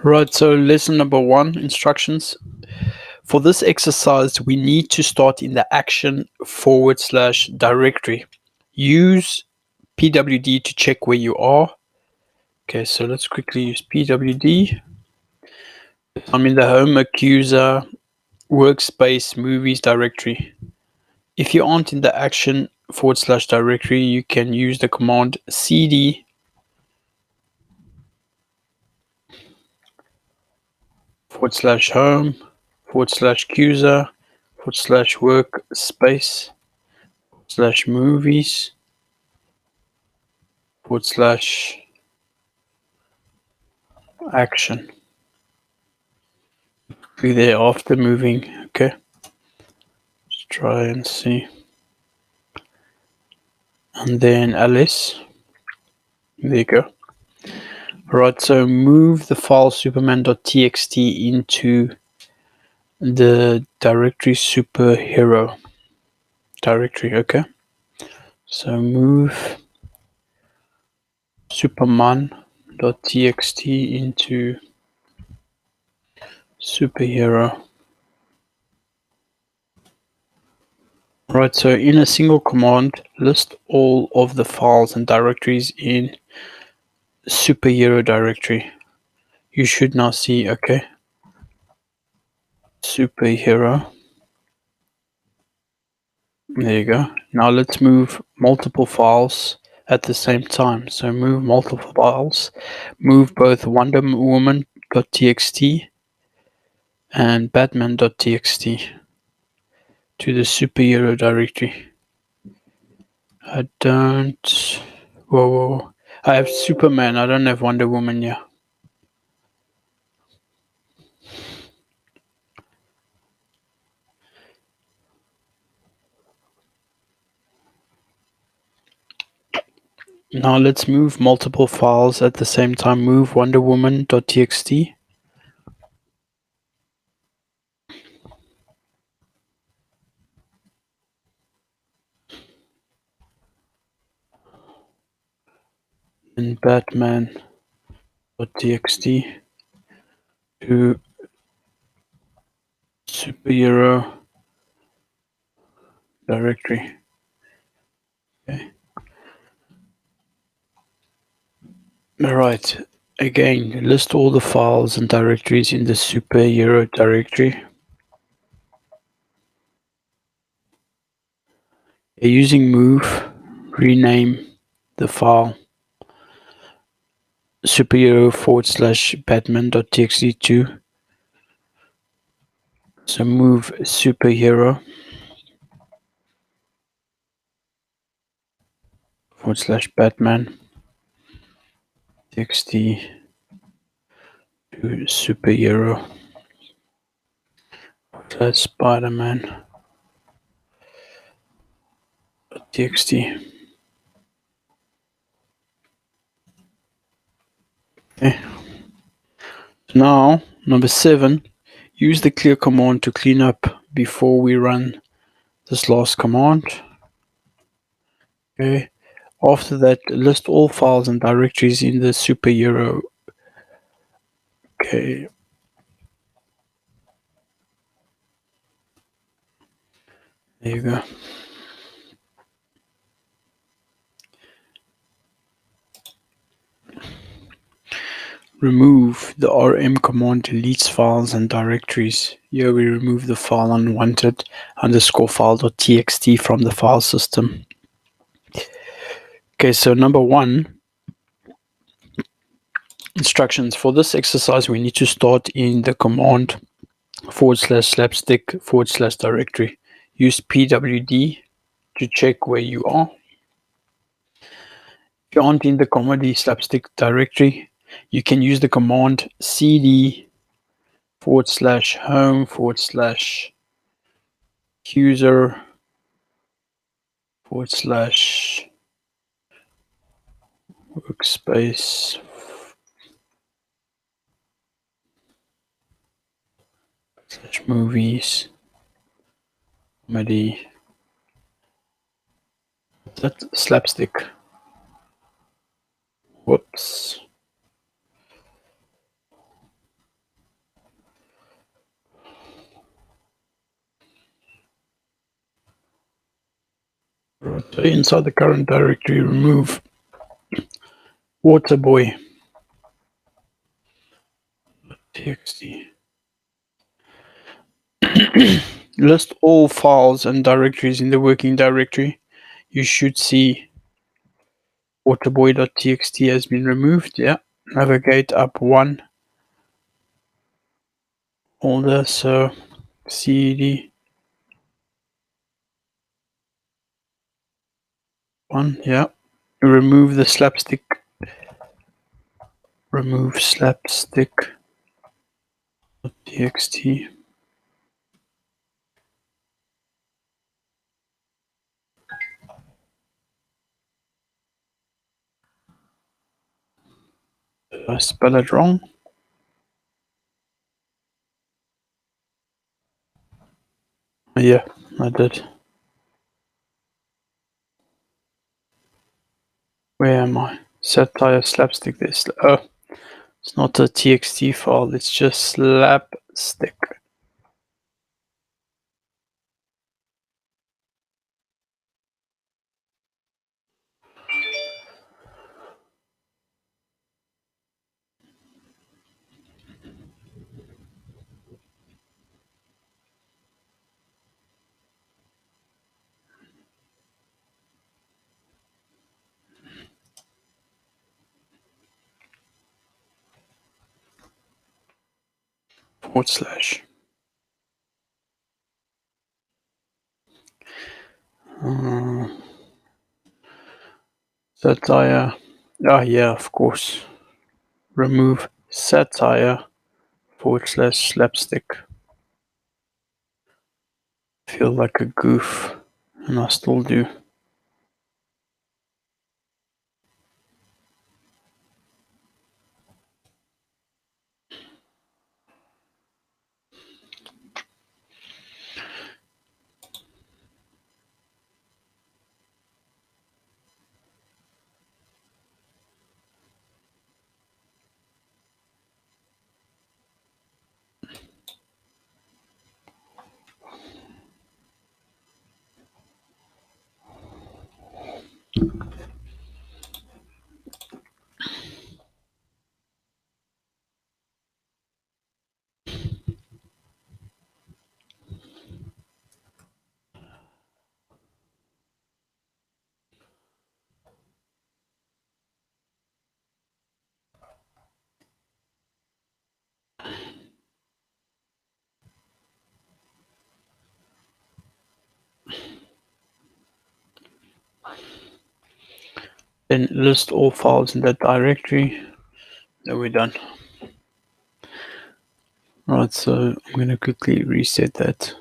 Right, so lesson number 1, instructions. For this exercise, we need to start in the action / directory. Use pwd to check where you are. Okay, so let's quickly use pwd. I'm in the home accuser workspace movies directory. If you aren't in the action / directory, you can use the command cd /home /accuser /workspace /movies /action. Be there after moving. Okay, let's try and see. And then Alice. There you go. Right, so move the file superman.txt into the directory superhero directory. Okay, so move superman.txt into superhero. Right, so in a single command, list all of the files and directories in superhero directory. You should now see, okay, superhero. There you go. Now let's move multiple files at the same time. So move multiple files. Move both Wonder Woman.txt and Batman.txt to the superhero directory. I don't... Whoa. I have Superman. I don't have Wonder Woman yet. Now let's move multiple files at the same time. Move Wonder Woman.txt. And Batman.txt to superhero directory. Okay. Alright, again, list all the files and directories in the superhero directory. Using move, rename the file superhero /batman.txt to. So move superhero /batman txt to superhero /spiderman txt. Okay. Now, number 7, use the clear command to clean up before we run this last command. Okay. After that, list all files and directories in the superhero. Okay. There you go. Remove the rm command deletes files and directories. Here we remove the file unwanted _file.txt from the file system. Okay, so number 1, instructions. For this exercise, we need to start in the command /slapstick / directory. Use pwd to check where you are. If you aren't in the comedy slapstick directory, you can use the command cd /home /accuser /workspace /movies comedy. That slapstick. Whoops. So inside the current directory, remove waterboy.txt. List all files and directories in the working directory. You should see waterboy.txt has been removed. Yeah. Navigate up one folder. So cd one. Yeah. Remove the slapstick. Remove slapstick.txt. Did I spell it wrong? Yeah, I did. Where am I? Satire slapstick this. Oh, it's not a txt file, it's just slapstick. / satire. Ah, yeah, of course. Remove satire / slapstick. Feel like a goof, and I still do. Then list all files in that directory. Then we're done. Right, so I'm going to quickly reset that.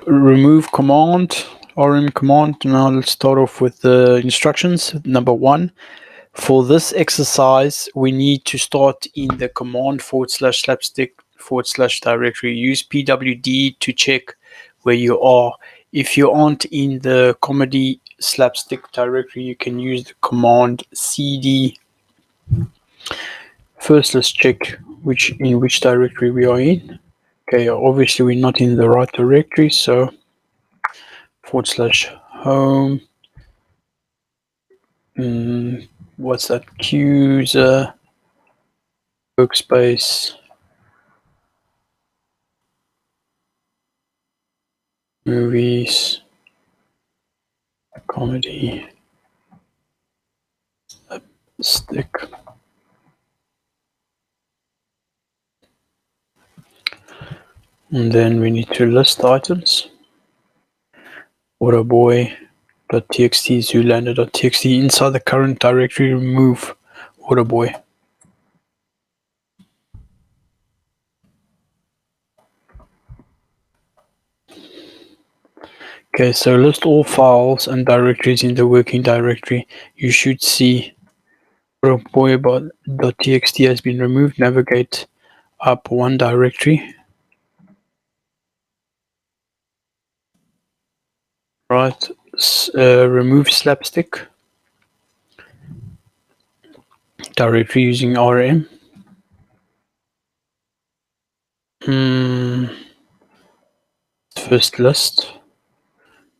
Remove command, rm command. Now let's start off with the instructions. Number one, for this exercise, we need to start in the command / slapstick / directory. Use pwd to check where you are. If you aren't in the comedy slapstick directory, you can use the command cd. First, let's check in which directory we are in. Okay, obviously we're not in the right directory, so / home. What's that? User, workspace, movies, comedy, stick. And then we need to list items. Waterboy.txt, zoolander.txt. Inside the current directory, remove Waterboy. Okay, so list all files and directories in the working directory. You should see waterboy.txt has been removed. Navigate up one directory. Right, remove slapstick directory using rm. First list.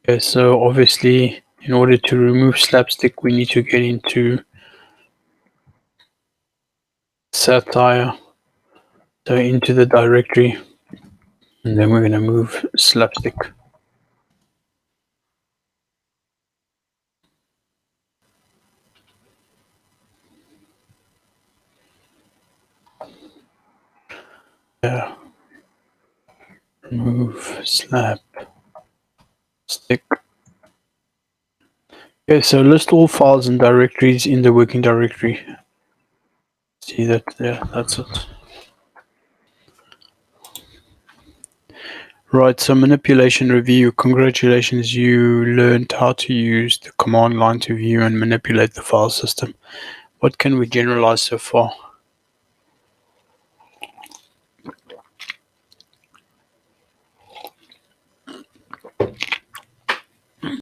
Okay, so obviously in order to remove slapstick we need to get into satire, so into the directory, and then we're going to move slapstick. Yeah. Remove slapstick. Okay, so list all files and directories in the working directory. See that there, that's it. Right, so manipulation review. Congratulations, you learned how to use the command line to view and manipulate the file system. What can we generalize so far?